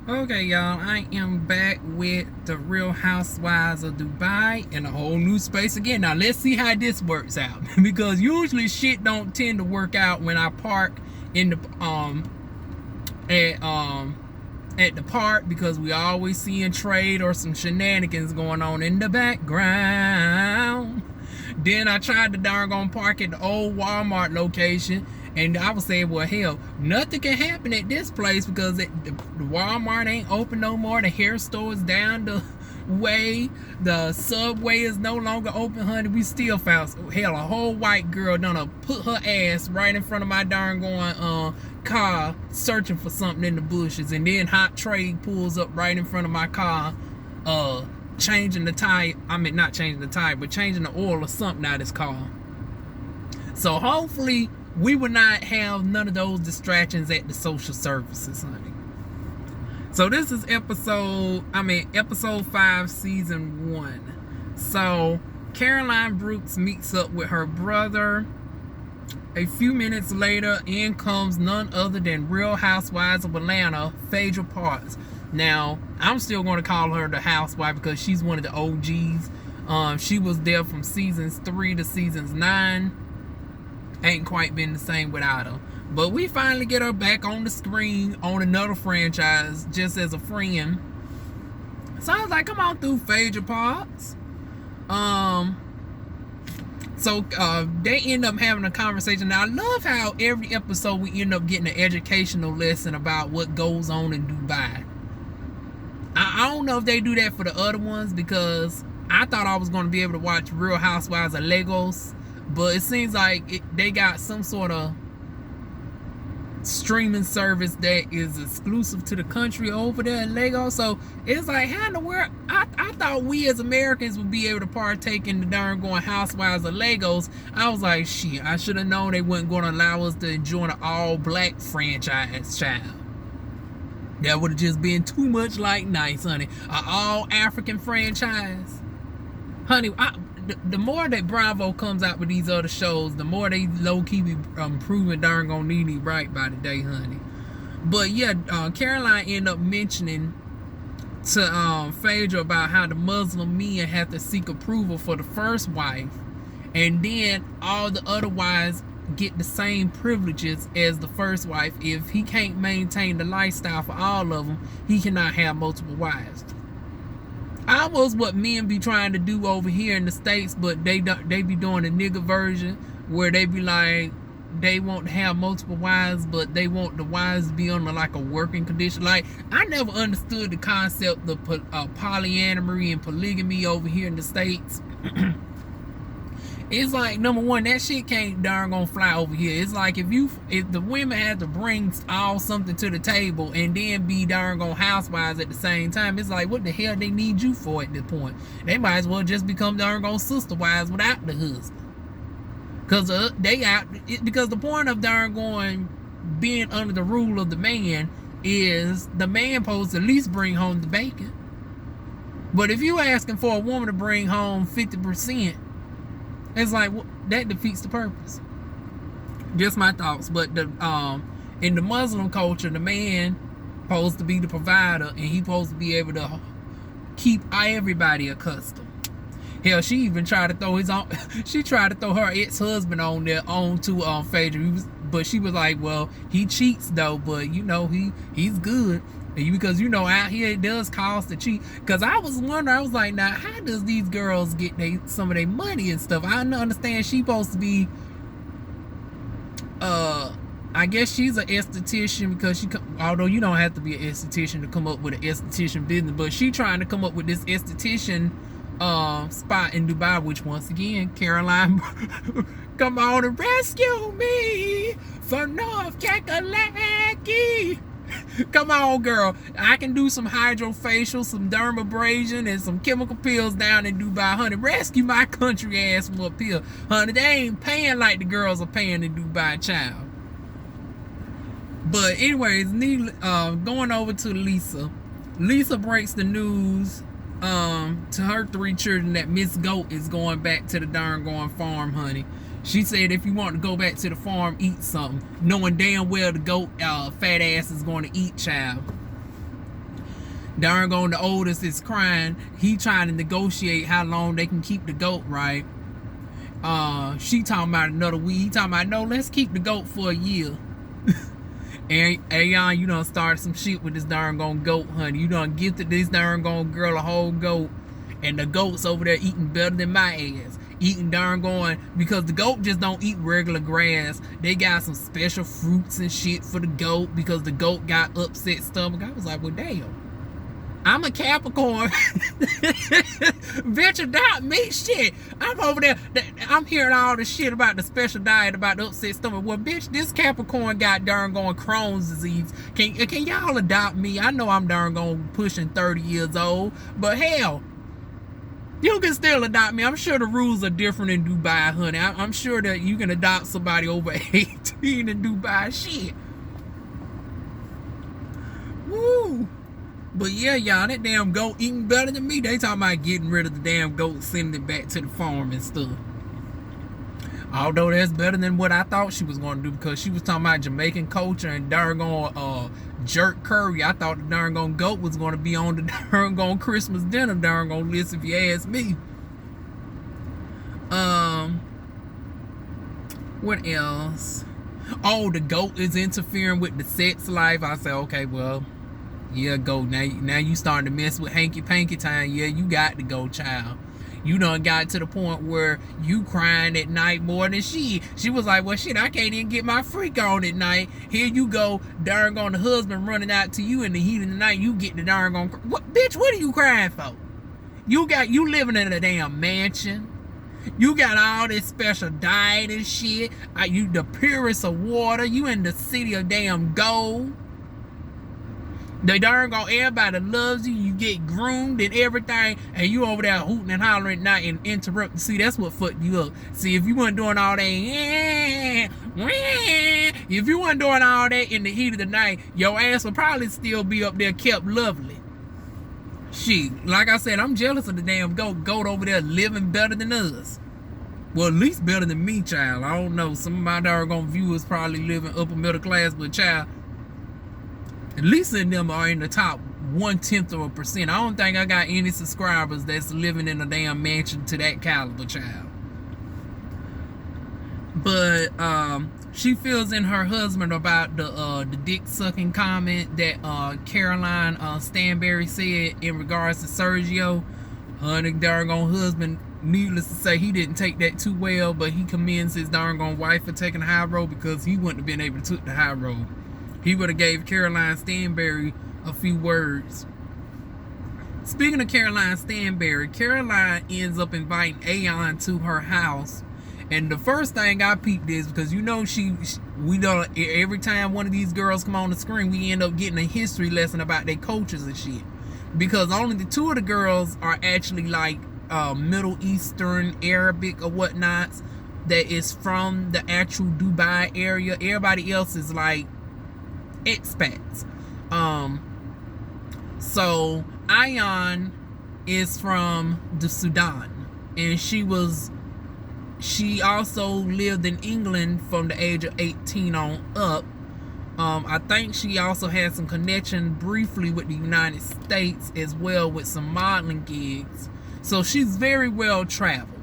Okay, y'all, I am back with the Real Housewives of Dubai in a whole new space again. Now, let's see how this works out because usually shit don't tend to work out when I park in the at at the park because we always seeing trade or some shenanigans going on in the background. Then I tried to darn gonna park at the old Walmart location, and I was saying, well, hell, nothing can happen at this place because the Walmart ain't open no more. The hair store is down the way. The Subway is no longer open, honey. We still found, hell, a whole white girl done put her ass right in front of my darn going car searching for something in the bushes, and then Hot Trade pulls up right in front of my car changing the tire. I mean, not changing the tire, but changing the oil or something out of his car. So hopefully we will not have none of those distractions at the social services, honey. So this is episode 5, season 1. So Caroline Brooks meets up with her brother. A few minutes later, in comes none other than Real Housewives of Atlanta, Phaedra Parks. Now, I'm still going to call her the housewife because she's one of the OGs. She was there from seasons 3 to seasons 9. Ain't quite been the same without her. But we finally get her back on the screen on another franchise just as a friend. So I was like, come on through, Phaedra Parks. So they end up having a conversation. Now I love how every episode we end up getting an educational lesson about what goes on in Dubai. I don't know if they do that for the other ones because I thought I was going to be able to watch Real Housewives of Lagos, but it seems like they got some sort of streaming service that is exclusive to the country over there in Lagos. So it's like, how in the world? I thought we as Americans would be able to partake in the darn going Housewives of Lagos. I was like, shit, I should have known they wasn't going to allow us to enjoy an all-black franchise, child. That would have just been too much like nice, honey. An all-African franchise. Honey, the more that Bravo comes out with these other shows, the more they low-key be proving darn gonna need it right by the day, honey. But yeah, Caroline ended up mentioning to Phaedra about how the Muslim men have to seek approval for the first wife, and then all the other wives get the same privileges as the first wife. If he can't maintain the lifestyle for all of them, he cannot have multiple wives. Almost what men be trying to do over here in the States, but they be doing a nigga version where they be like, they want to have multiple wives, but they want the wives to be under like a working condition. Like, I never understood the concept of polyamory and polygamy over here in the States. It's like, number one, that shit can't darn gonna fly over here. It's like if the women have to bring all something to the table and then be darn gonna housewives at the same time, it's like, what the hell they need you for at this point? They might as well just become darn gonna sister wives without the husband. Cause because the point of darn going being under the rule of the man is the man supposed to at least bring home the bacon. But if you asking for a woman to bring home 50%, it's like, that defeats the purpose. Just my thoughts. But in the Muslim culture, the man supposed to be the provider, and he supposed to be able to keep everybody accustomed. Hell, she even tried to throw she tried to throw her ex-husband on there onto Phaedra, but she was like, well, he cheats though, but you know he's good. Because you know out here it does cost to cheat. Because I was wondering, I was like, now how does these girls get some of their money and stuff? I understand she's supposed to be I guess she's an esthetician because although you don't have to be an esthetician to come up with an esthetician business, but she trying to come up with this esthetician spot in Dubai, which once again, Caroline, come on and rescue me from North Kakalaki. Come on, girl. I can do some hydrofacial, some dermabrasion, and some chemical peels down in Dubai, honey. Rescue my country ass from up here, honey. They ain't paying like the girls are paying in Dubai, child. But anyways, going over to Lisa. Lisa breaks the news to her 3 children that Miss Goat is going back to the darn going farm, honey. She said if you want to go back to the farm, eat something, knowing damn well the goat fat ass is going to eat, child. Darn gone, the oldest is crying. He trying to negotiate how long they can keep the goat, right? She talking about another week. He talking about, no, let's keep the goat for a year. And Aeon, you done started some shit with this darn gone goat, honey. You done gifted this darn gone girl a whole goat. And the goat's over there eating better than my ass. Eating darn going, because the goat just don't eat regular grass. They got some special fruits and shit for the goat because the goat got upset stomach. I was like, well, damn. I'm a Capricorn. Bitch, adopt me. Shit. I'm over there. I'm hearing all the shit about the special diet, about the upset stomach. Well, bitch, this Capricorn got darn going Crohn's disease. Can y'all adopt me? I know I'm darn going pushing 30 years old. But hell, you can still adopt me. I'm sure the rules are different in Dubai, honey. I'm sure that you can adopt somebody over 18 in Dubai. Shit. Woo. But yeah, y'all, that damn goat eating better than me. They talking about getting rid of the damn goat, sending it back to the farm and stuff. Although that's better than what I thought she was going to do, because she was talking about Jamaican culture and darn gone jerk curry. I thought the darn gone goat was going to be on the darn gone Christmas dinner darn gone list, if you ask me. What else? Oh, the goat is interfering with the sex life. I said, okay, well, yeah, go. Now you starting to mess with hanky-panky time. Yeah, you got to go, child. You done got to the point where you crying at night more than she. She was like, well, shit, I can't even get my freak on at night. Here you go, darn on the husband running out to you in the heat of the night. You get the darn on. What, bitch, what are you crying for? You living in a damn mansion. You got all this special diet and shit. You the purest of water. You in the city of damn gold. They darn gone, everybody loves you. You get groomed and everything, and you over there hooting and hollering at night and interrupting. See, that's what fucked you up. See, if you weren't doing all that, if you weren't doing all that in the heat of the night, your ass would probably still be up there kept lovely. Shit, like I said, I'm jealous of the damn goat over there living better than us. Well, at least better than me, child. I don't know. Some of my doggone viewers probably living upper middle class, but child, at least in them are in the top 0.1%. I don't think I got any subscribers that's living in a damn mansion to that caliber, child. But she feels in her husband about the dick sucking comment that Caroline Stanberry said in regards to Sergio. Her darn husband, needless to say, he didn't take that too well, but he commends his darn wife for taking the high road, because he wouldn't have been able to take the high road. He would have gave Caroline Stanberry a few words. Speaking of Caroline Stanberry, Caroline ends up inviting Aeon to her house. And the first thing I peeped is, because you know we don't, every time one of these girls come on the screen, we end up getting a history lesson about their cultures and shit. Because only the two of the girls are actually like Middle Eastern, Arabic or whatnot, that is from the actual Dubai area. Everybody else is like expats. So Ayan is from the Sudan, and she also lived in England from the age of 18 on up. I think she also had some connection briefly with the United States as well, with some modeling gigs. So she's very well traveled.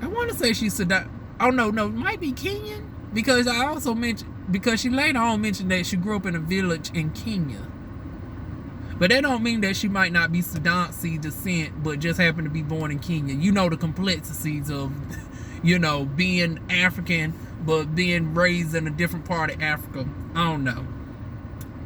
I want to say she's Sudan. Oh no, it might be Kenyan, because I also mentioned, because she later on mentioned that she grew up in a village in Kenya. But that don't mean that she might not be Sudanese descent, but just happen to be born in Kenya. You know the complexities of, you know, being African, but being raised in a different part of Africa. I don't know.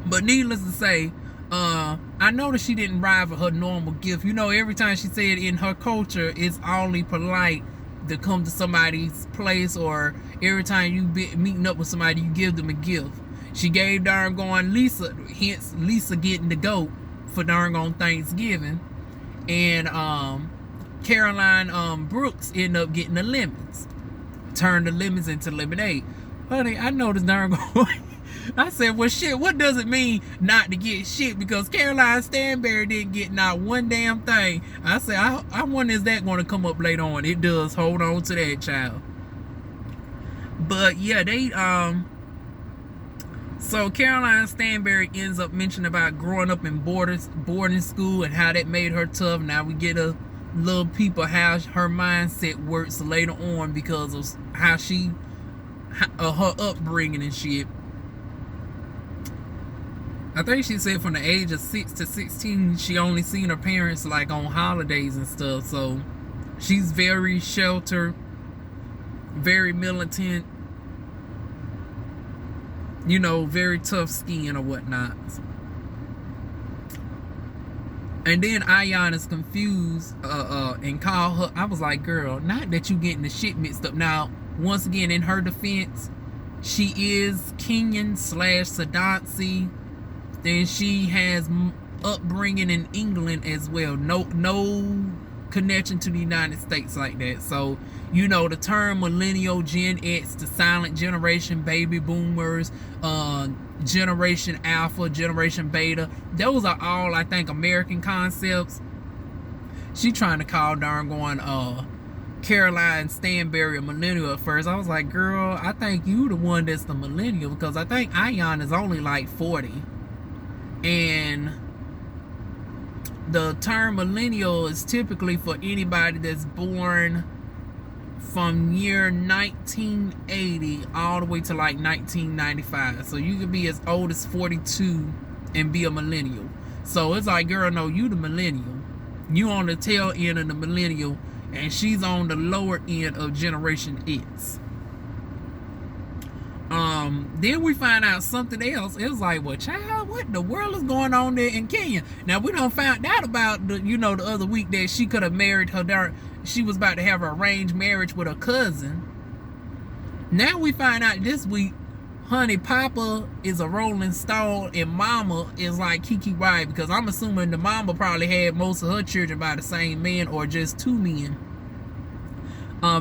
But needless to say, I noticed she didn't rival her normal gift. You know, every time she said in her culture, it's only polite to come to somebody's place, or every time you be meeting up with somebody, you give them a gift. She gave darn gone Lisa, hence Lisa getting the goat for darn gone Thanksgiving, and Caroline Brooks ended up getting the lemons. Turned the lemons into lemonade. Honey, I noticed darn gone. I said, well, shit, what does it mean not to get shit? Because Caroline Stanberry didn't get not one damn thing. I said, I wonder, is that going to come up later on? It does. Hold on to that, child. But yeah, they So Caroline Stanberry ends up mentioning about growing up in boarding school and how that made her tough. Now we get a little peep of how her mindset works later on because of how her upbringing and shit. I think she said from the age of 6 to 16 she only seen her parents like on holidays and stuff. So she's very sheltered, very militant, you know, very tough skin or whatnot. And then Ayan is confused and called her. I was like, girl, not that you getting the shit mixed up. Now, once again, in her defense, she is Kenyan / Sadansi. Then she has upbringing in England as well. No connection to the United States like that. So, you know, the term millennial, Gen X, the silent generation, baby boomers, Generation Alpha, Generation Beta, those are all, I think, American concepts. She trying to call Caroline Stanberry a millennial at first. I was like, girl, I think you the one that's the millennial, because I think Ayan is only like 40. And the term millennial is typically for anybody that's born from year 1980 all the way to like 1995. So you could be as old as 42 and be a millennial. So it's like, girl, no, you the millennial. You on the tail end of the millennial, and she's on the lower end of Generation X. Then we find out something else. It was like, well, child, what the world is going on there in Kenya? Now, we don't find out about the other week that she could have married she was about to have an arranged marriage with her cousin. Now we find out this week, honey, Papa is a Rolling Stone and Mama is like Kiki White, because I'm assuming the mama probably had most of her children by the same man or just 2 men.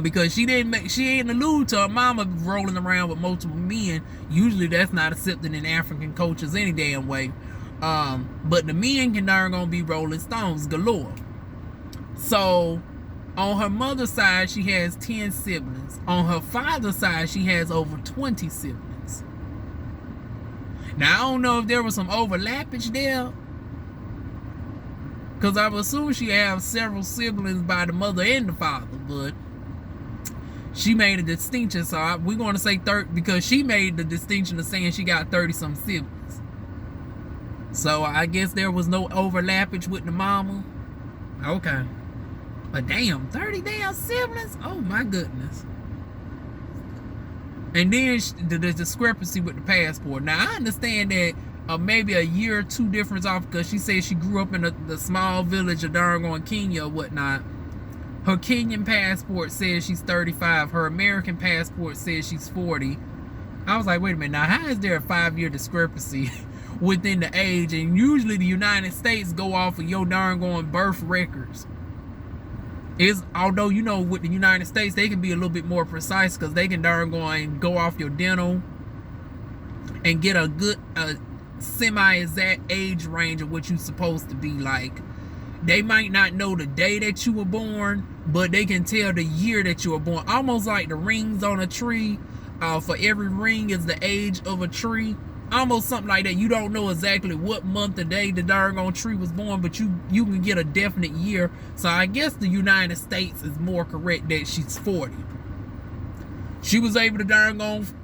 Because she ain't allude to her mama rolling around with multiple men. Usually that's not accepted in African cultures any damn way. But the men can darn gonna be Rolling Stones galore. So on her mother's side, she has 10 siblings. On her father's side, she has over 20 siblings. Now, I don't know if there was some overlappage there, because I would assume she have several siblings by the mother and the father, but she made a distinction. So we're going to say 30, because she made the distinction of saying she got 30-some siblings. So I guess there was no overlappage with the mama. Okay. But damn, 30 damn siblings? Oh my goodness. And then the discrepancy with the passport. Now I understand that maybe a year or 2 difference off, because she said she grew up in the small village of Darngon, Kenya or whatnot. Her Kenyan passport says she's 35. Her American passport says she's 40. I was like, wait a minute, now how is there a 5-year discrepancy within the age? And usually the United States go off of your Darngon birth records. Although, with the United States, they can be a little bit more precise, because they can go off your dental and get a good semi-exact age range of what you're supposed to be like. They might not know the day that you were born, but they can tell the year that you were born. Almost like the rings on a tree. For every ring is the age of a tree. Almost something like that. You don't know exactly what month or day the darn tree was born, but you can get a definite year. So I guess the United States is more correct that she's 40. She was able to darn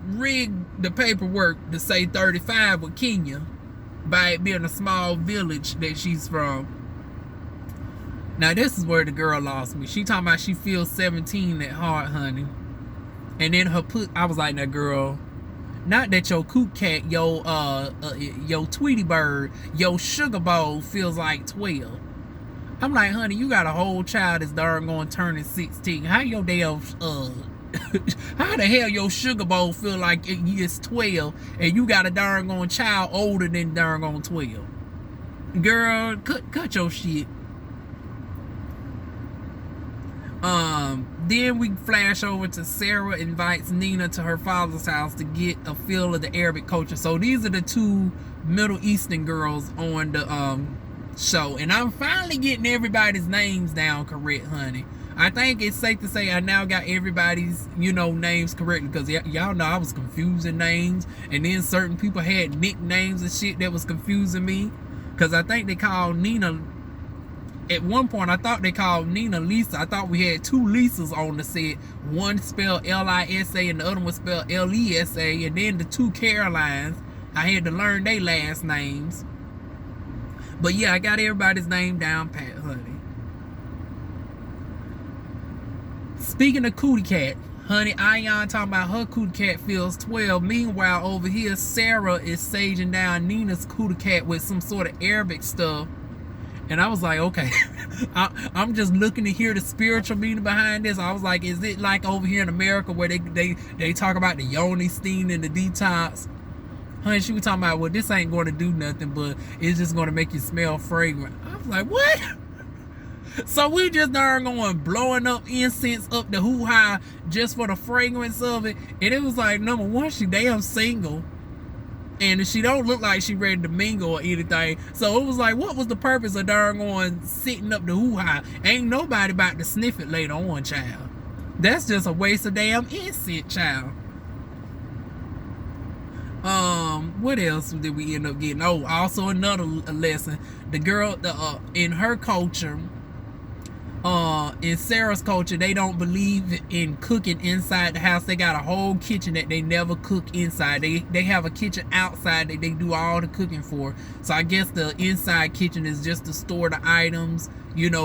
rig the paperwork to say 35 with Kenya by it being a small village that she's from. Now this is where the girl lost me. She talking about she feels 17 at heart, honey. And then I was like, now girl, not that your coot cat, your Tweety bird, your sugar bowl feels like 12. I'm like, honey, you got a whole child that's darn going turning 16. How your damn how the hell your sugar bowl feel like it's 12 and you got a darn going child older than darn going 12? Girl, cut your shit. Then we flash over to Sarah invites Nina to her father's house to get a feel of the Arabic culture. So these are the 2 Middle Eastern girls on the show, and I'm finally getting everybody's names down correct, honey. I think it's safe to say I now got everybody's, names correctly, because y'all know I was confusing names, and then certain people had nicknames and shit that was confusing me, because I think they called Nina, at one point I thought they called Nina Lisa. I thought we had two Lisas on the set, one spelled L-I-S-A and the other one spelled L-E-S-A, and then the two Carolines, I had to learn their last names. But yeah, I got everybody's name down pat, honey. Speaking of Cootie Cat, honey, Ayan talking about her Cootie Cat feels 12. Meanwhile, over here, Sarah is saging down Nina's Cootie Cat with some sort of Arabic stuff. And I was like, okay, I'm just looking to hear the spiritual meaning behind this. I was like, is it like over here in America where they talk about the yoni steam and the detox? Honey, she was talking about, well, this ain't going to do nothing, but it's just going to make you smell fragrant. I was like, what? So we just darn going blowing up incense up the hoo-ha just for the fragrance of it. And it was like, number one, she damn single. And she don't look like she ready to mingle or anything. So it was like, what was the purpose of darn going sitting up the hoo-ha? Ain't nobody about to sniff it later on, child. That's just a waste of damn incense, child. What else did we end up getting? Oh, also another lesson. The girl, in her culture, in Sarah's culture, they don't believe in cooking inside the house. They got a whole kitchen that they never cook inside. They have a kitchen outside that they do all the cooking for. So I guess the inside kitchen is just to store the items,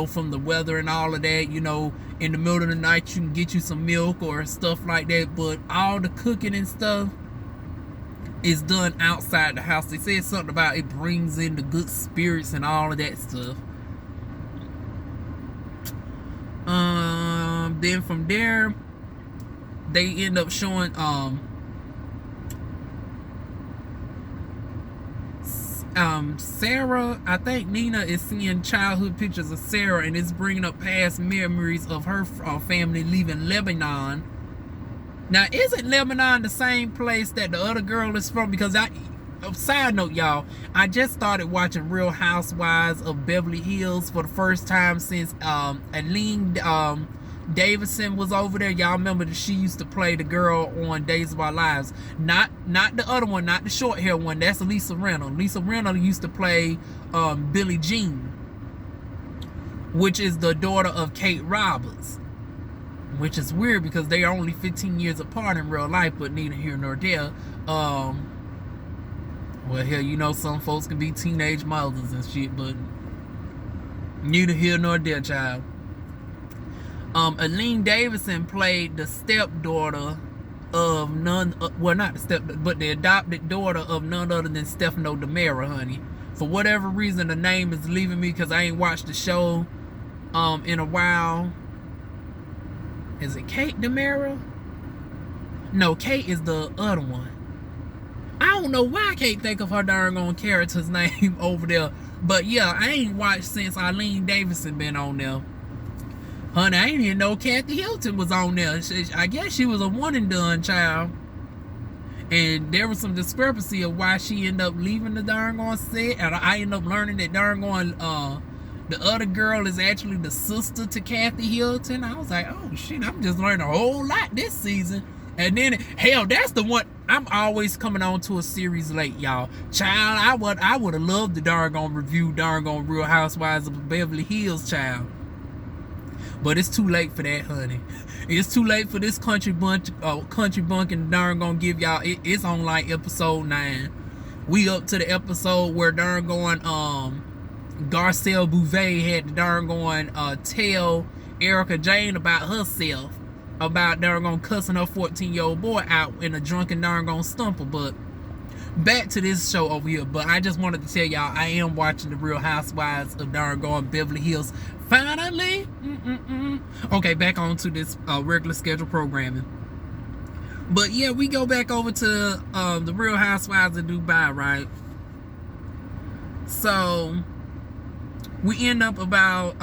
from the weather and all of that. In the middle of the night you can get you some milk or stuff like that. But all the cooking and stuff is done outside the house. They said something about it brings in the good spirits and all of that stuff. Then from there, they end up showing Sarah. I think Nina is seeing childhood pictures of Sarah, and it's bringing up past memories of her family leaving Lebanon. Now, isn't Lebanon the same place that the other girl is from? Because side note, y'all, I just started watching Real Housewives of Beverly Hills for the first time since Aline Davidson was over there. Y'all remember that she used to play the girl on Days of Our Lives. Not the other one, not the short hair one. That's Lisa Rinna. Lisa Rinna used to play Billie Jean, which is the daughter of Kate Roberts. Which is weird because they are only 15 years apart in real life, but neither here nor there. Well, hell, some folks can be teenage mothers and shit, but neither here nor there, child. Aline Davidson played the stepdaughter of not the stepdaughter, but the adopted daughter of none other than Stefano DiMera, honey. For whatever reason, the name is leaving me because I ain't watched the show in a while. Is it Kate DiMera? No, Kate is the other one. I don't know why I can't think of her darn on character's name over there. But yeah, I ain't watched since Aline Davidson been on there. Honey, I ain't even know Kathy Hilton was on there. I guess she was a one and done child. And there was some discrepancy of why she ended up leaving the darn on set. And I ended up learning that darn on the other girl is actually the sister to Kathy Hilton. I was like, oh shit, I'm just learning a whole lot this season. And then, hell, that's the one. I'm always coming on to a series late, y'all. Child, I would have loved the darn review darn Real Housewives of Beverly Hills, child. But it's too late for that, honey. It's too late for this country bunk and darn gonna give y'all. It's on like episode 9. We up to the episode where darn Garcelle Bouvet had to darn tell Erica Jane about herself, about darn cussing her 14-year-old boy out in a drunken darn stumper. But back to this show over here. But I just wanted to tell y'all I am watching the Real Housewives of darn Beverly Hills. Finally. Okay, back on to this regular schedule programming. But yeah, we go back over to the Real Housewives of Dubai, right? So we end up about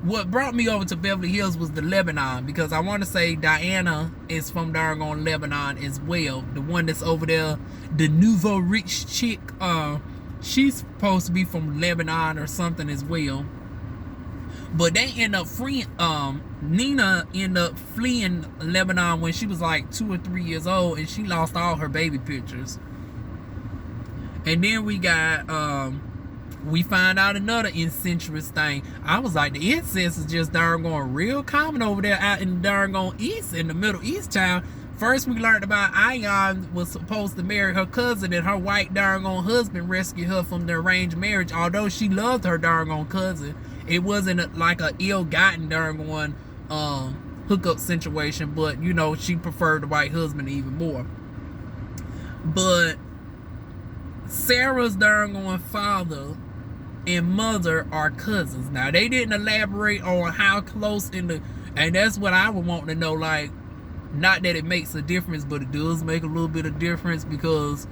what brought me over to Beverly Hills was the Lebanon, because I want to say Diana is from darn Lebanon as well. The one that's over there, the nouveau rich chick, she's supposed to be from Lebanon or something as well. But they end up freeing, Nina ended up fleeing Lebanon when she was like 2 or 3 years old, and she lost all her baby pictures. And then we got, we find out another incestuous thing. I was like, the incest is just darn going real common over there out in the darn going East, in the Middle East town. First we learned about Ayan was supposed to marry her cousin, and her white darn husband rescued her from the arranged marriage. Although she loved her darn cousin, it wasn't like a ill-gotten darn hookup situation, but you know, she preferred the white husband even more. But Sarah's darn father and mother are cousins. Now they didn't elaborate on how close and that's what I would want to know. Like, not that it makes a difference, but it does make a little bit of difference, because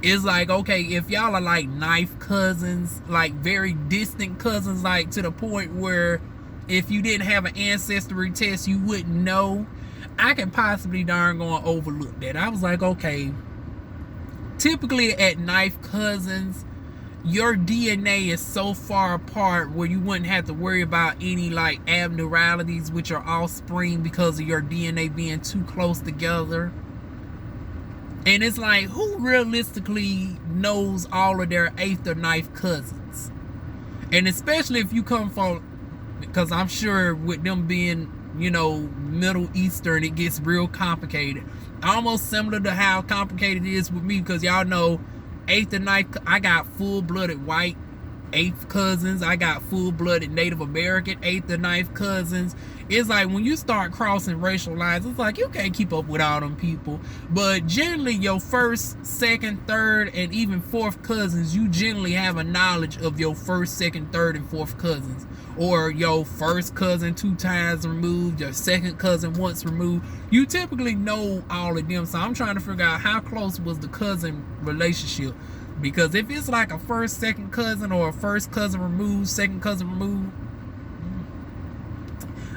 it's like, okay, if y'all are like knife cousins, like very distant cousins, like to the point where if you didn't have an ancestry test you wouldn't know, I can possibly darn overlook that. I was like, okay, typically at knife cousins, your DNA is so far apart where you wouldn't have to worry about any like abnormalities with your offspring because of your DNA being too close together. And it's like, who realistically knows all of their eighth or ninth cousins? And especially if you come from, because I'm sure with them being, you know, Middle Eastern, it gets real complicated. Almost similar to how complicated it is with me, because y'all know eighth and ninth, I got full-blooded white eighth cousins. I got full-blooded Native American eighth and ninth cousins. It's like when you start crossing racial lines, it's like you can't keep up with all them people. But generally, your first, second, third, and even fourth cousins, you generally have a knowledge of your first, second, third, and fourth cousins. Or your first cousin 2 times removed, your second cousin once removed. You typically know all of them. So I'm trying to figure out how close was the cousin relationship. Because if it's like a first, second cousin, or a first cousin removed, second cousin removed,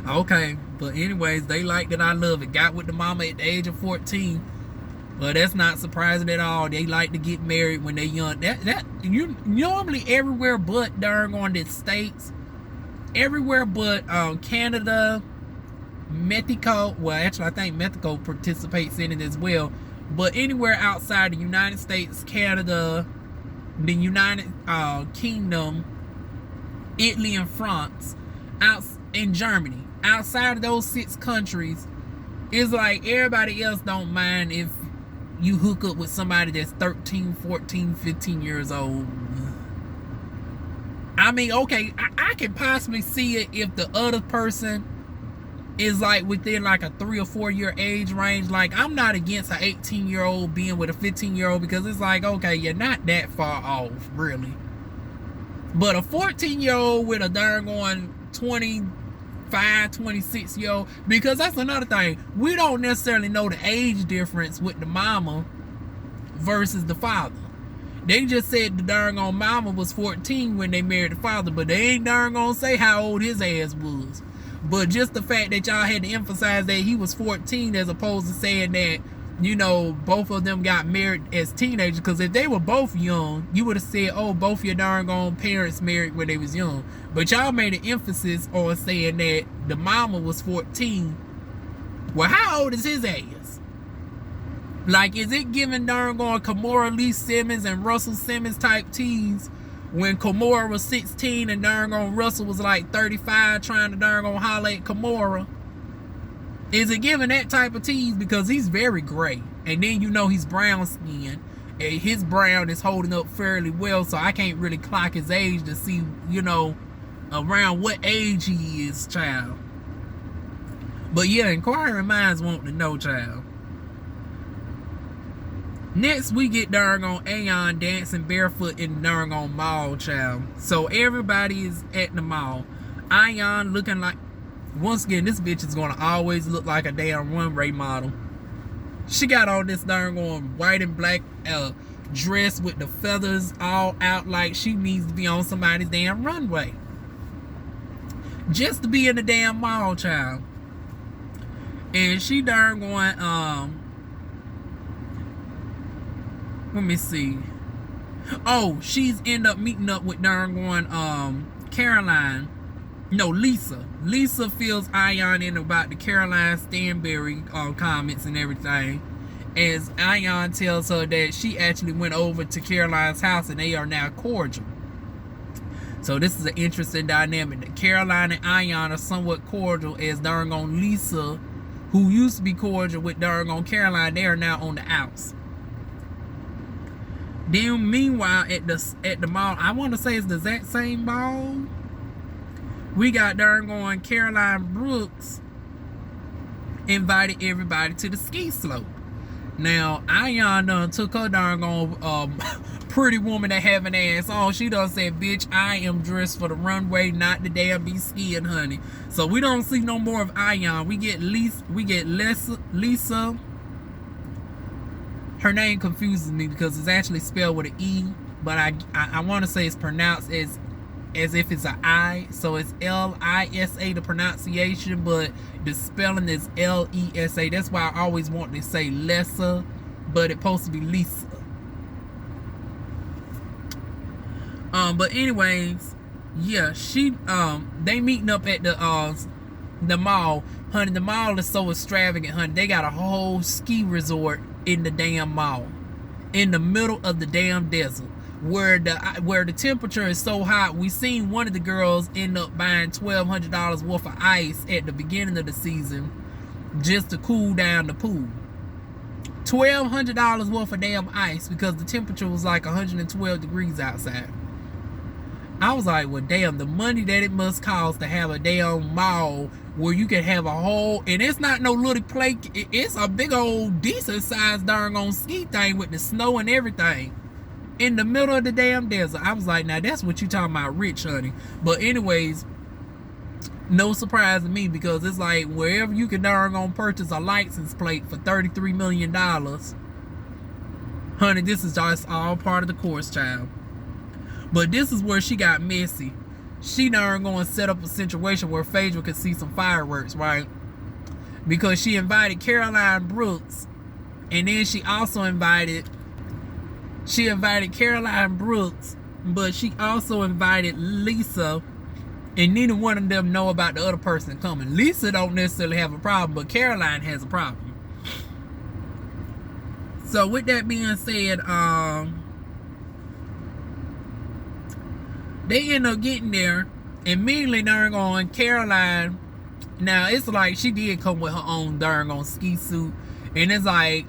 okay. But anyways, they liked it. I love it. Got with the mama at the age of 14. But that's not surprising at all. They like to get married when they're young. That you normally everywhere but darn on the States, everywhere but Canada, Mexico. Well, actually, I think Mexico participates in it as well. But anywhere outside the United States, Canada, the United Kingdom, Italy, and France, in Germany, outside of those 6 countries, it's like everybody else don't mind if you hook up with somebody that's 13, 14, 15 years old. I mean, okay, I can possibly see it if the other person is like within like a 3 or 4 year age range. Like, I'm not against an 18-year-old being with a 15-year-old, because it's like, okay, you're not that far off, really. But a 14-year-old with a darn 25, 26-year-old, because that's another thing. We don't necessarily know the age difference with the mama versus the father. They just said the darn mama was 14 when they married the father, but they ain't darn gonna say how old his ass was. But just the fact that y'all had to emphasize that he was 14 as opposed to saying that, you know, both of them got married as teenagers. Because if they were both young, you would have said, oh, both your darn parents married when they was young. But y'all made an emphasis on saying that the mama was 14. Well, how old is his ass? Like, is it giving darn Kimora Lee Simmons and Russell Simmons type teens when Kimora was 16 and darn Russell was like 35 trying to darn holler at Kimora? Is it giving that type of tease? Because he's very gray, and then you know he's brown skinned, and his brown is holding up fairly well, so I can't really clock his age to see, you know, around what age he is, child. But yeah, inquiring minds want to know, child. Next, we get darn Aeon dancing barefoot in the darn mall, child. So everybody is at the mall. Aeon looking like, once again, this bitch is gonna always look like a damn runway model. She got on this darn white and black dress with the feathers all out, like she needs to be on somebody's damn runway. Just to be in the damn mall, child. And she darn let me see. Oh, she's end up meeting up with darn Caroline, no, Lisa fills Ion in about the Caroline Stanberry comments and everything, as Ion tells her that she actually went over to Caroline's house and they are now cordial. So this is an interesting dynamic. Caroline and Ion are somewhat cordial, as darn on Lisa, who used to be cordial with darn on Caroline, they are now on the outs. Then meanwhile at the mall, I want to say it's the exact same mall, we got darn on Caroline Brooks invited everybody to the ski slope. Now Ion done took her darn on pretty woman that have an ass on. She done said, bitch, I am dressed for the runway, not the damn be skiing, honey. So we don't see no more of Ion. We get Lisa. Her name confuses me because it's actually spelled with an E, but I want to say it's pronounced as if it's an I, so it's L-I-S-A, the pronunciation, but the spelling is L-E-S-A. That's why I always want to say Lessa, but it's supposed to be Lisa. But anyways, yeah, they meeting up at the mall, honey. The mall is so extravagant, honey. They got a whole ski resort in the damn mall, in the middle of the damn desert, where the temperature is so hot. We seen one of the girls end up buying $1,200 worth of ice at the beginning of the season just to cool down the pool. $1,200 worth of damn ice because the temperature was like 112 degrees outside. I was like, well, damn, the money that it must cost to have a damn mall where you can have a whole, and it's not no little play, it's a big old decent sized darn on ski thing with the snow and everything in the middle of the damn desert. I was like, now that's what you talking about rich, honey. But anyways, no surprise to me, because it's like wherever you can darn on purchase a license plate for $33 million, honey, this is just all part of the course, child. But this is where she got messy. She darn going to set up a situation where Phaedra could see some fireworks, right? Because she invited Caroline Brooks, and then she also invited Caroline Brooks, but she also invited Lisa, and neither one of them know about the other person coming. Lisa don't necessarily have a problem, but Caroline has a problem. So with that being said, they end up getting there, immediately darn on Caroline. Now it's like she did come with her own darn on ski suit, and it's like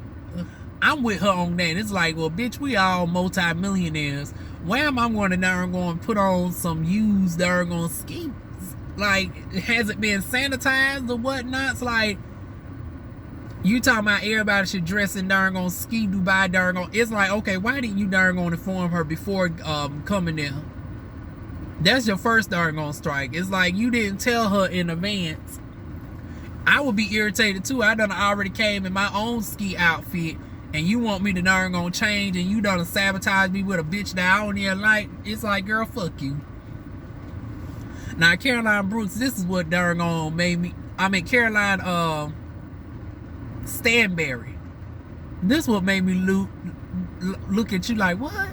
I'm with her on that. It's like, well, bitch, we all multi-millionaires. Why am I going to darn going put on some used darn on skis? Like, has it been sanitized or whatnot? It's like, you talking about everybody should dress in darn on ski Dubai darn on. It's like, okay, why didn't you darn on inform her before coming there? That's your first darn on strike. It's like you didn't tell her in advance. I would be irritated too. I done already came in my own ski outfit, and you want me to darn on change, and you done sabotage me with a bitch that I don't even like. It's like, girl, fuck you. Now Caroline Brooks, this is what darn on made me. I mean Caroline Stanberry. This what made me look at you like, what?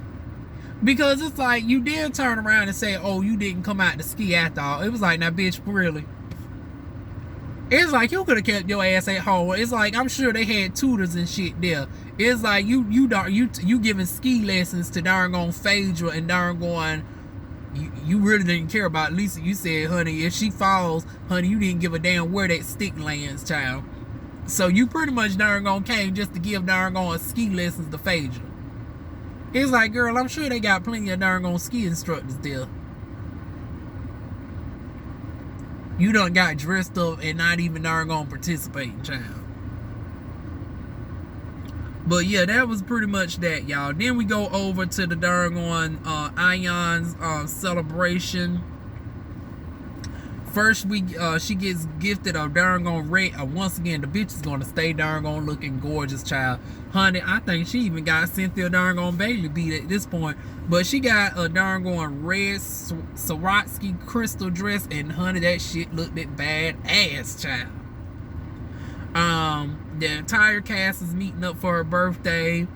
Because it's like, you did turn around and say, oh, you didn't come out to ski after all. It was like, now, bitch, really? It's like, you could have kept your ass at home. It's like, I'm sure they had tutors and shit there. It's like, you giving ski lessons to darn on Phaedra and darn going, you really didn't care about Lisa. You said, honey, if she falls, honey, you didn't give a damn where that stick lands, child. So you pretty much darn on came just to give darn on ski lessons to Phaedra. It's like, girl, I'm sure they got plenty of darn on ski instructors there. You done got dressed up and not even darn on participating, child. But yeah, that was pretty much that, y'all. Then we go over to the darn on Ion's celebration. First, she gets gifted a darn on red. Once again, the bitch is gonna stay darn on looking gorgeous, child. Honey, I think she even got Cynthia darn on Bailey beat at this point. But she got a darn on red Swarovski crystal dress, and honey, that shit looked at bad ass, child. The entire cast is meeting up for her birthday.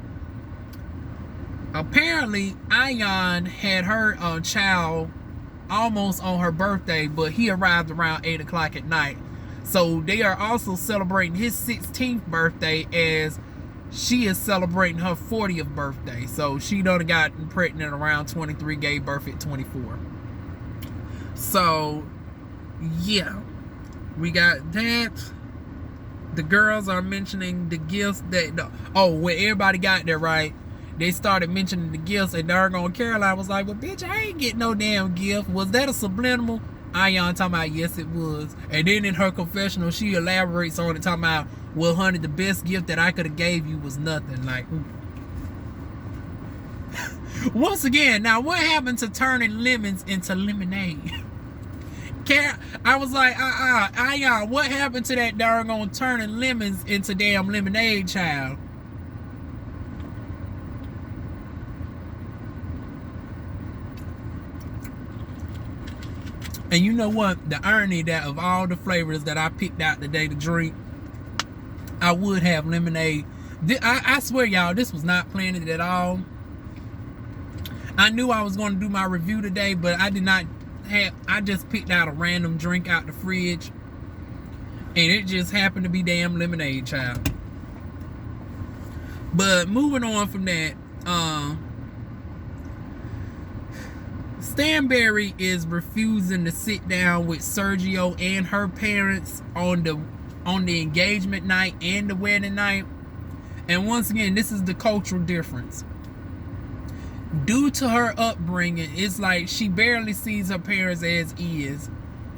Apparently, Ion had her child almost on her birthday, but he arrived around 8 o'clock at night. So they are also celebrating his 16th birthday as she is celebrating her 40th birthday. So she done got pregnant around 23, gave birth at 24. So yeah, we got that. The girls are mentioning the gifts that when everybody got there, right, they started mentioning the gifts, and darn Caroline was like, well, bitch, I ain't getting no damn gift. Was that a subliminal? Ayan talking about, yes, it was. And then in her confessional, she elaborates on it, talking about, well, honey, the best gift that I could have gave you was nothing. Like, once again, now what happened to turning lemons into lemonade? I was like, what happened to that darn turning lemons into damn lemonade, child? And you know what? The irony that of all the flavors that I picked out today to drink, I would have lemonade. I swear, y'all, this was not planned at all. I knew I was going to do my review today, but I did not have. I just picked out a random drink out the fridge, and it just happened to be damn lemonade, child. But moving on from that, Stanberry is refusing to sit down with Sergio and her parents on the engagement night and the wedding night. And once again, this is the cultural difference. Due to her upbringing, it's like she barely sees her parents as is.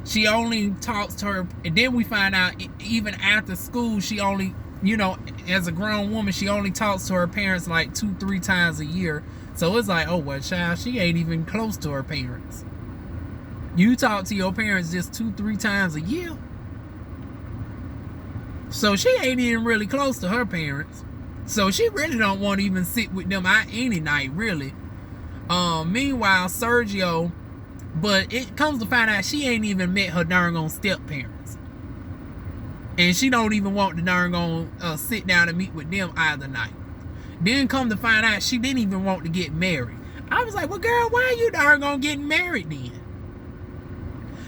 She only talks to her, and then we find out even after school, she only, as a grown woman, she only talks to her parents like 2-3 times a year. So it's like, oh, well, child, she ain't even close to her parents. You talk to your parents just 2-3 times a year. So she ain't even really close to her parents. So she really don't want to even sit with them out any night, really. Meanwhile, Sergio, but it comes to find out she ain't even met her darn step parents. And she don't even want to darn sit down and meet with them either night. Then come to find out she didn't even want to get married. I was like, well, girl, why are you darn getting married then?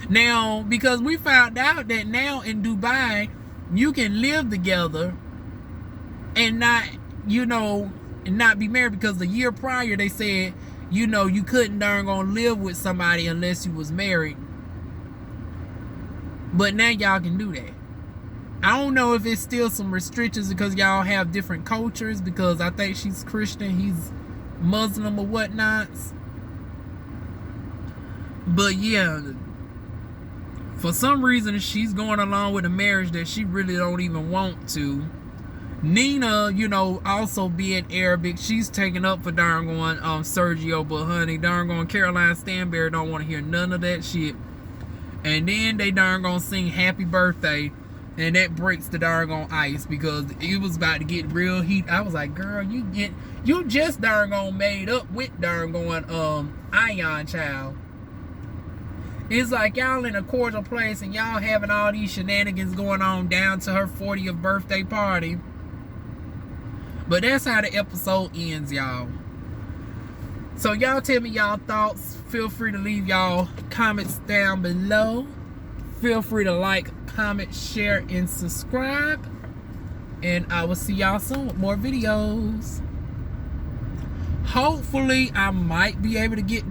Now, because we found out that now in Dubai, you can live together and not, and not be married, because the year prior they said, you couldn't darn live with somebody unless you was married. But now y'all can do that. I don't know if it's still some restrictions because y'all have different cultures, because I think she's Christian, he's Muslim or whatnots. But yeah, for some reason she's going along with a marriage that she really don't even want to. Nina, also being Arabic, she's taking up for Sergio, but honey, Caroline Stanberry don't want to hear none of that shit. And then they sing happy birthday, and that breaks the ice, because it was about to get real heat. I was like, girl, you just made up with Ion, child. It's like y'all in a cordial place and y'all having all these shenanigans going on down to her 40th birthday party. But that's how the episode ends, y'all. So y'all tell me y'all thoughts. Feel free to leave y'all comments down below. Feel free to like, comment, share, and subscribe. And I will see y'all soon with more videos. Hopefully, I might be able to get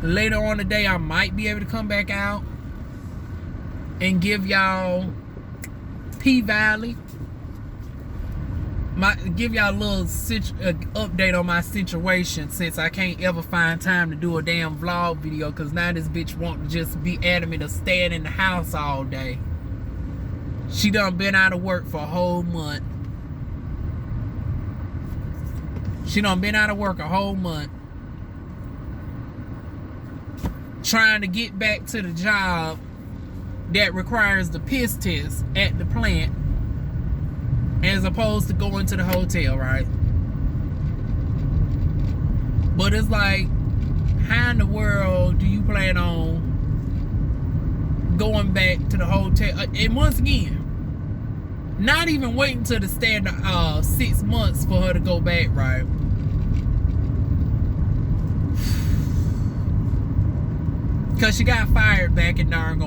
later on today, I might be able to come back out and give y'all P-Valley. Give y'all a little update on my situation, since I can't ever find time to do a damn vlog video, because now this bitch want to just be adamant of staying in the house all day. She done been out of work for a whole month. She done been out of work a whole month, trying to get back to the job that requires the piss test at the plant, as opposed to going to the hotel, right? But it's like, how in the world do you plan on going back to the hotel? And once again, not even waiting till the standard 6 months for her to go back, right? Because she got fired back in darn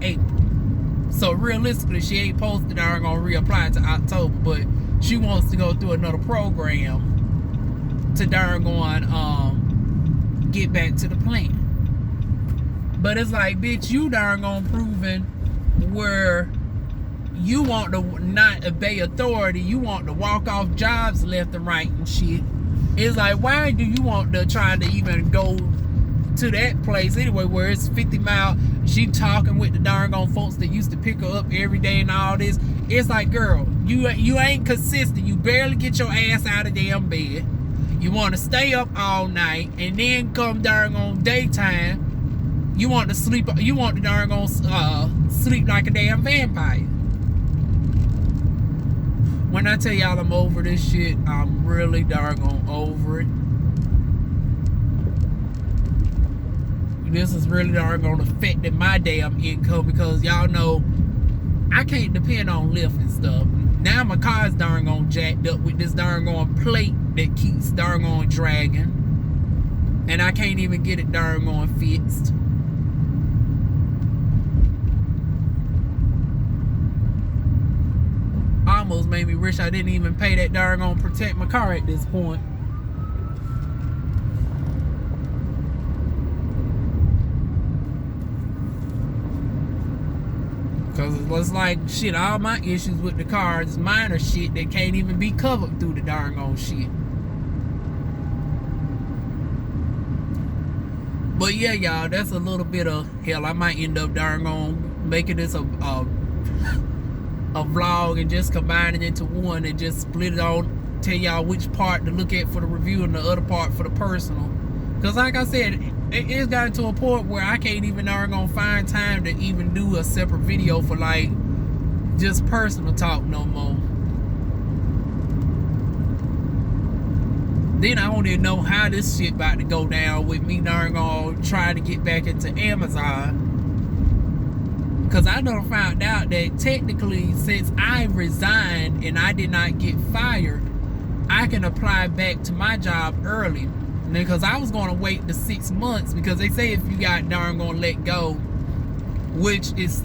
April. So realistically, she ain't supposed to darn reapply to October, but she wants to go through another program to darn get back to the plant. But it's like, bitch, you darn proving where you want to not obey authority, you want to walk off jobs left and right and shit. It's like, why do you want to try to even go to that place anyway where it's 50 miles? She talking with the darn folks that used to pick her up every day and all this. It's like, girl, you ain't consistent. You barely get your ass out of damn bed. You want to stay up all night and then come darn daytime. You want to sleep. You want to darn sleep like a damn vampire. When I tell y'all I'm over this shit, I'm really darn over it. This is really darn affecting my damn income because y'all know I can't depend on Lyft and stuff. Now my car's darn jacked up with this darn plate that keeps darn dragging, and I can't even get it darn fixed. Almost made me wish I didn't even pay that darn protect my car at this point. Cause it's like shit, all my issues with the car is minor shit that can't even be covered through the darn shit. But yeah, y'all, that's a little bit of hell. I might end up darn making this a vlog and just combine it into one and just split it on, tell y'all which part to look at for the review and the other part for the personal. Because like I said, it's gotten to a point where I can't even find time to even do a separate video for like just personal talk no more. Then I don't even know how this shit about to go down with me trying to get back into Amazon. Because I done found out that technically since I resigned and I did not get fired, I can apply back to my job early. Because I was going to wait the 6 months, because they say if you got let go, which is,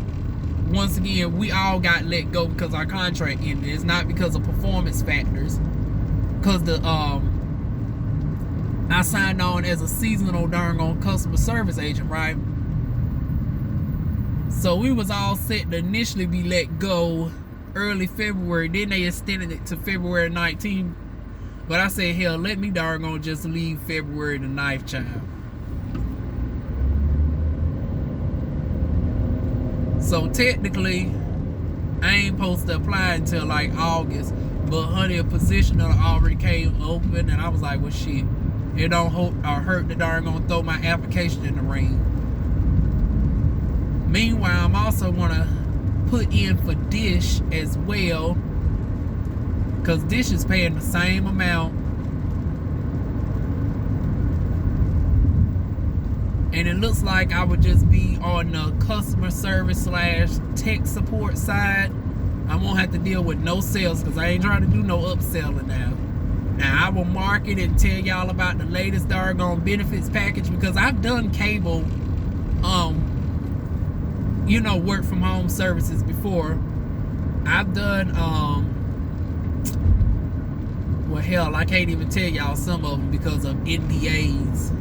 once again, we all got let go because our contract ended. It's not because of performance factors. Because I signed on as a seasonal customer service agent, right? So we was all set to initially be let go early February. Then they extended it to February 19th. But I said, hell, let me just leave February the 9th, child. So technically, I ain't supposed to apply until like August. But honey, a position that already came open, and I was like, well, shit, it don't hurt to throw my application in the ring. Meanwhile, I'm also gonna put in for Dish as well, because Dish is paying the same amount. And it looks like I would just be on the customer service / tech support side. I won't have to deal with no sales because I ain't trying to do no upselling now. Now I will market and tell y'all about the latest doggone benefits package, because I've done cable, work from home services before. I've done, well, hell, I can't even tell y'all some of them because of NDAs.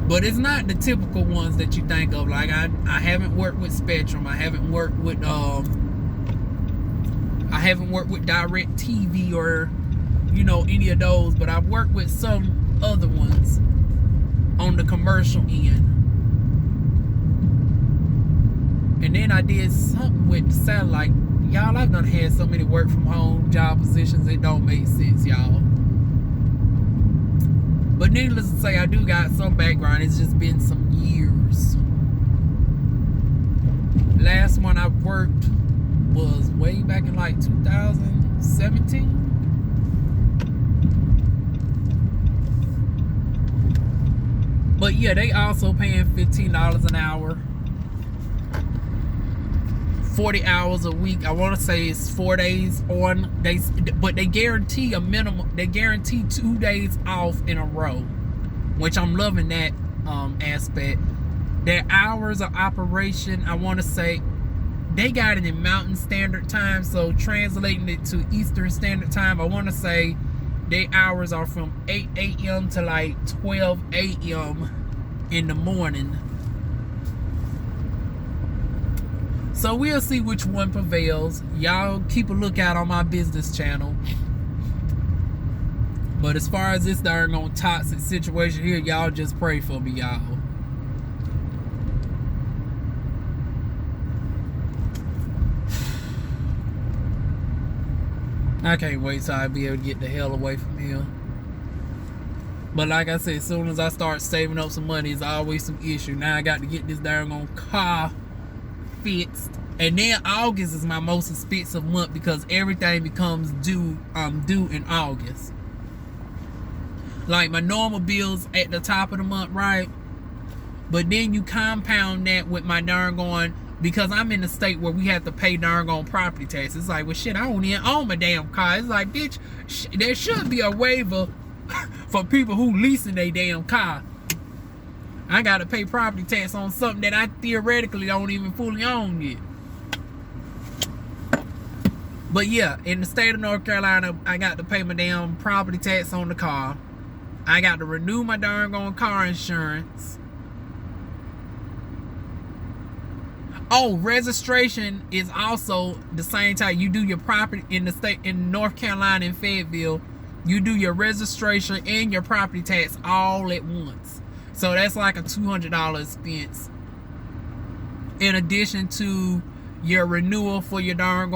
But it's not the typical ones that you think of. Like I haven't worked with Spectrum. I haven't worked with Direct TV or any of those. But I've worked with some other ones on the commercial end. And then I did something with the satellite. Y'all, I've done had so many work from home job positions, it don't make sense, y'all. But needless to say, I do got some background. It's just been some years. Last one I worked was way back in like 2017. But yeah, they also paying $15 an hour. 40 hours a week. I want to say it's 4 days on days, but they guarantee a minimum. They guarantee 2 days off in a row, which I'm loving that, aspect. Their hours of operation, I want to say, they got it in Mountain Standard Time, so translating it to Eastern Standard Time, I want to say their hours are from 8 a.m. to like 12 a.m. in the morning. So we'll see which one prevails. Y'all keep a lookout on my business channel. But as far as this darn on toxic situation here, y'all just pray for me, y'all. I can't wait till I be able to get the hell away from here. But like I said, as soon as I start saving up some money, it's always some issue. Now I got to get this darn on car fixed. And then August is my most expensive month because everything becomes due in August. Like my normal bills at the top of the month, right? But then you compound that with my darn going, because I'm in a state where we have to pay darn on property taxes. It's like, well, shit, I don't even own my damn car. It's like, bitch, there should be a waiver for people who leasing their damn car. I got to pay property tax on something that I theoretically don't even fully own yet. But yeah, in the state of North Carolina, I got to pay my damn property tax on the car. I got to renew my darn on car insurance. Oh, registration is also the same time. You do your property in the state, in North Carolina and Fayetteville, you do your registration and your property tax all at once. So that's like a $200 expense. In addition to your renewal for your darn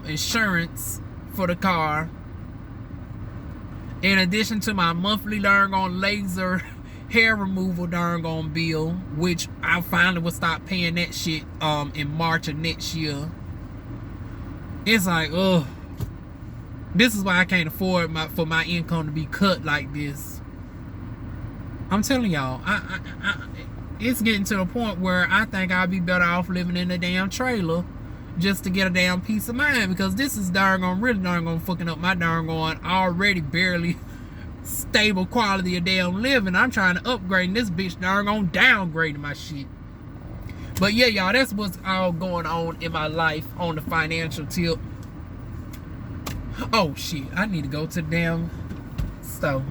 insurance for the car. In addition to my monthly darn laser hair removal darn bill, which I finally will stop paying that shit in March of next year. It's like, ugh. This is why I can't afford for my income to be cut like this. I'm telling y'all, it's getting to the point where I think I'll be better off living in a damn trailer just to get a damn peace of mind, because this is really fucking up my already barely stable quality of damn living. I'm trying to upgrade, and this bitch downgrading my shit. But yeah, y'all, that's what's all going on in my life on the financial tip. Oh shit, I need to go to the damn store.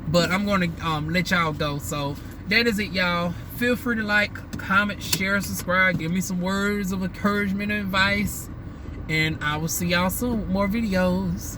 But I'm gonna let y'all go. So that is it, y'all. Feel free to like, comment, share, subscribe, give me some words of encouragement and advice, and I will see y'all soon with more videos.